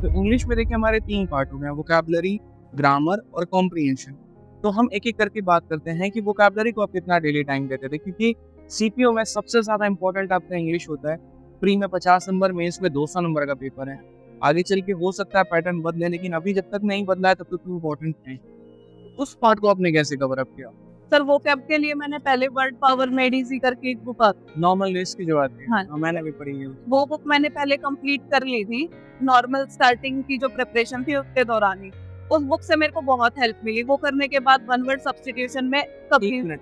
तो इंग्लिश में देखिए हमारे 3 पार्ट हो गए हैं, वोकैबुलरी, ग्रामर और कॉम्प्रिहेंशन। तो हम एक-एक करके बात करते हैं कि वोकैबुलरी को आप कितना डेली टाइम देते थे, क्योंकि सीपीओ में सबसे ज़्यादा इंपॉर्टेंट आपका इंग्लिश होता है। प्री में 50 नंबर, मेंस में 200 नंबर का पेपर है। आगे चल के हो सकता है पैटर्न बदले, लेकिन अभी जब तक नहीं बदला है तब तक इम्पोर्टेंट है। उस पार्ट को आपने कैसे कवर अप किया? सर वोकैब के लिए मैंने पहले वर्ड पावर मेड इजी करके एक बुक आती है। नॉर्मल लिस्ट की जो आती है, हाँ। मैंने भी पढ़ी है। वो बुक मैंने पहले कंप्लीट कर ली थी, नॉर्मल स्टार्टिंग की जो प्रिपरेशन थी उसके दौरान ही। उस बुक से मेरे को बहुत हेल्प मिली। वो करने के बाद वन वर्ड सब्स्टिट्यूशन में कभी एक minute,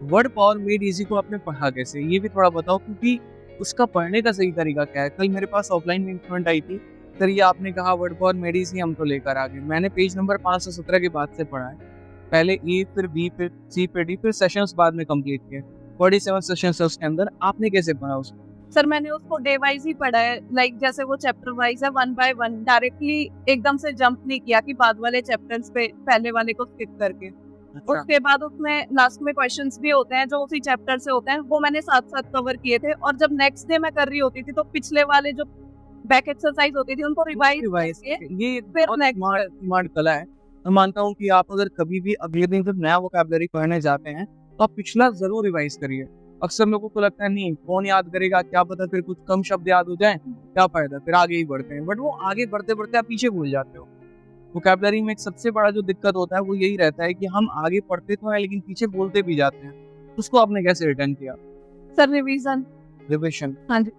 word power made easy को आपने पढ़ा कैसे, ये भी थोड़ा बताओ, क्योंकि उसका पढ़ने का सही तरीका क्या है? कल मेरे पास ऑफलाइन में इंस्ट्रूमेंट आई थी, सर ये आपने कहा वर्ड पावर मेड इजी, हम तो लेकर आ गए। मैंने पेज नंबर 517 के बाद से पढ़ा है। पहले ए, फिर बी, फिर सी, फिर डी, फिर सेशंस बाद में कंप्लीट किए। 47 सेशंस है उसके अंदर। आपने कैसे पढ़ा उसको? सर मैंने उसको डे वाइज ही पढ़ा है, लाइक जैसे वो चैप्टर वाइज है, वन बाय वन, डायरेक्टली एकदम से जंप नहीं किया कि बाद वाले चैप्टर्स पे पहले वाले को स्किप करके। उसके बाद उसमें लास्ट में क्वेश्चंस भी होते हैं जो उसी चैप्टर से होते हैं, वो मैंने साथ साथ कवर किए थे। और जब नेक्स्ट डे मैं कर रही होती थी तो पिछले वाले जो बैक एक्सरसाइज होती थी उनको रिवाइज ये फिर बहुत next स्मार्ट कला है। मैं मानता हूँ कि आप अगर कभी भी अगले दिन जब नया वोकैबुलरी पढ़ने जाते हैं तो आप पिछला जरूर रिवाइज करिए। अक्सर लोगों को लगता है नहीं कौन याद करेगा, क्या पता फिर कुछ कम शब्द याद हो जाए, क्या फायदा, फिर आगे ही बढ़ते हैं। बट वो आगे बढ़ते बढ़ते आप पीछे भूल जाते हो। वोकैबुलरी में एक सबसे बड़ा जो दिक्कत होता है वो यही रहता है कि हम आगे पढ़ते तो हैं लेकिन पीछे बोलते भी जाते हैं। उसको आपने कैसे रिटर्न किया? Sir revision. रिविजन। हाँ जी,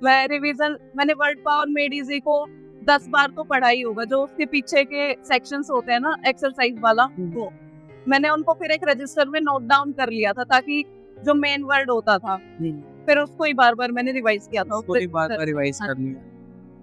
मैं रिवीजन, मैंने वर्ड पावर मेड इजी को 10 बार तो पढ़ा ही होगा। जो उसके पीछे के सेक्शंस होते हैं ना एक्सरसाइज वाला, वो मैंने उनको फिर एक रजिस्टर में नोट डाउन कर लिया था ताकि जो मेन वर्ड होता था फिर उसको ही बार बार मैंने रिवाइज किया था। उसको ही बार-बार रिवाइज कर लिया।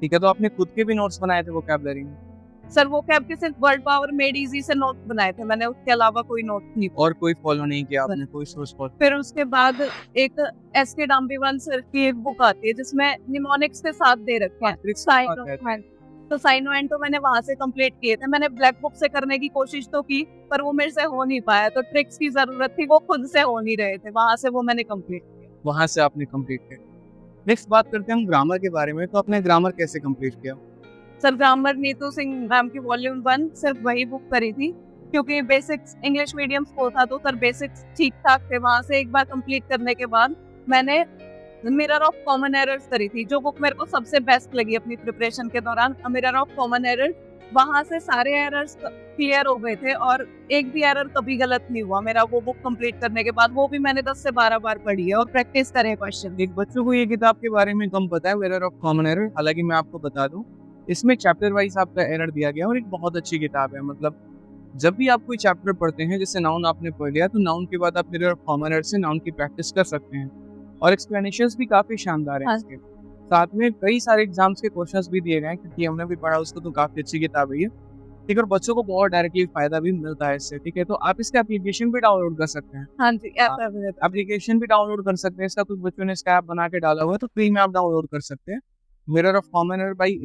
ठीक है, तो आपने खुद के भी नोट्स बनाए थे वोकैबुलरी में? सर वो कैब के सिर्फ वर्ड पावर मेड इजी से नोट बनाए थे मैंने, उसके अलावा कोई नोट नहीं। और कोई फॉलो नहीं किया आपने, कोई सोर्स फॉलो? फिर उसके बाद एक एसके डाम्बीवाल सर की एक बुक आती है जिसमें निमोनिक्स के साथ दे रखे हैं साइनो, तो साइनो एंड तो मैंने वहां से कंप्लीट किए थे। मैंने ब्लैक बुक से करने की कोशिश तो की पर वो मेरे से हो नहीं पाया, तो ट्रिक्स की जरूरत थी, वो खुद से हो नहीं रहे थे, वहां से वो मैंने कंप्लीट किया। वहां से आपने कंप्लीट किया। नेक्स्ट बात करते हैं हम ग्रामर के बारे में। तो आपने ग्रामर कैसे कंप्लीट किया? Sir grammar Neetu Singh ma'am की वॉल्यूम 1 सिर्फ वही बुक करी थी, क्योंकि बेसिक्स इंग्लिश मीडियम स्कूल था तो सर बेसिक्स ठीक ठाक थे। वहां से एक बार कंप्लीट करने के बाद मैंने मिरर ऑफ कॉमन एरर्स करी थी, जो बुक मेरे को सबसे बेस्ट लगी अपनी प्रिपरेशन के दौरान। मिरर ऑफ कॉमन एरर्स, वहां से सारे एरर्स क्लियर हो गए थे और एक भी एरर कभी गलत नहीं हुआ मेरा वो बुक कंप्लीट करने के बाद। वो भी मैंने 10 से 12 बार पढ़ी है और प्रैक्टिस करे क्वेश्चन। एक बच्चों को ये किताब के बारे में कम पता है, मिरर ऑफ कॉमन एरर। हालांकि मैं आपको बता दूं, इसमें चैप्टर वाइज आपका एरर दिया गया और एक बहुत अच्छी किताब है। मतलब जब भी आप कोई चैप्टर पढ़ते हैं, जैसे नाउन आपने पढ़ लिया, तो नाउन के बाद आप मिरर ऑफ कॉमन एरर से नाउन की प्रैक्टिस कर सकते हैं और एक्सप्लेनेशंस भी काफी शानदार हैं इसके। साथ में कई सारे एग्जाम्स के क्वेश्चंस भी दिए गए हैं, क्योंकि हमने भी पढ़ा उसको, तो काफी अच्छी किताब है ये। ठीक है, और बच्चों को बहुत डायरेक्टली फायदा भी मिलता है इससे। ठीक है, तो आप इसका एप्लीकेशन भी डाउनलोड कर सकते हैं। हाँ जी, एप्लीकेशन भी डाउनलोड कर सकते हैं इसका। कुछ बच्चों ने इसका ऐप बना के डाला हुआ है, तो फ्री में आप डाउनलोड कर सकते हैं। Mirror of common error by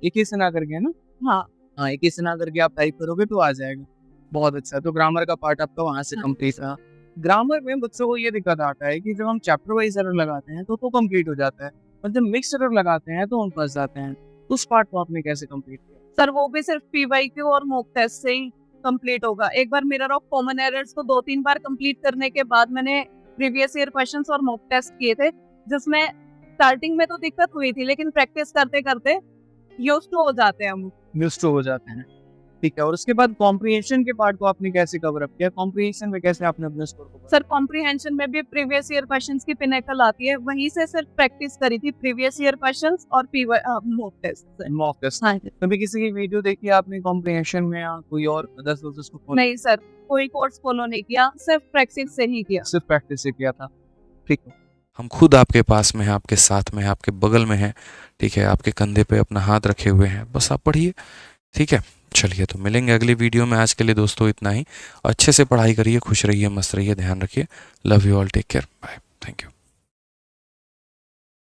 एक ही सिन्हा करके है ना? हाँ, एक ही सिन्हा करके आप टाइप करोगे तो आ जाएगा। बहुत अच्छा। तो ग्रामर का पार्ट आपका वहां से कंप्लीट रहा। ग्रामर में बच्चों को ये दिक्कत आता है कि जब हम चैप्टर वाइज एरर लगाते हैं तो कंप्लीट हो जाता है, और जब मिक्स एरर लगाते हैं तो हम फंस जाते हैं। उस पार्ट को आपने कैसे कंप्लीट किया? सर वो भी सिर्फ पीवाईक्यू और मॉक टेस्ट से ही कंप्लीट होगा। एक बार मिरर ऑफ कॉमन एरर्स को 2-3 बार कंप्लीट करने के बाद मैंने प्रीवियस ईयर क्वेश्चंस और मॉक टेस्ट किए थे, जिसमें स्टार्टिंग में तो दिक्कत हुई थी लेकिन प्रैक्टिस करते करते यूज्ड टू हो जाते हैं हम। यूज्ड टू हो जाते हैं। ठीक है, और उसके बाद कॉम्प्रिहेंशन के पार्ट को आपने कैसे कवर अप किया? कॉम्प्रिहेंशन में कैसे आपने अपने स्कोर को? सर कॉम्प्रिहेंशन में भी प्रीवियस ईयर क्वेश्चंस की पिनेकल आती है, वहीं से सिर्फ प्रैक्टिस करी थी, प्रीवियस ईयर क्वेश्चंस और मॉक टेस्ट से। Mock test. हाँ, कभी किसी की वीडियो देखी आपने कॉम्प्रिहेंशन में, या कोई और अदर सोर्सेस को फॉलो? नहीं सर, कोई कोर्स फॉलो नहीं किया, सिर्फ प्रैक्टिस से ही किया। सिर्फ प्रैक्टिस से किया था। ठीक है, हम खुद आपके पास में हैं, आपके साथ में हैं, आपके बगल में हैं। ठीक है, आपके कंधे पे अपना हाथ रखे हुए हैं, बस आप पढ़िए। ठीक है, चलिए तो मिलेंगे अगली वीडियो में। आज के लिए दोस्तों इतना ही। अच्छे से पढ़ाई करिए, खुश रहिए, मस्त रहिए, ध्यान रखिए। Love you all, take care, bye, thank you.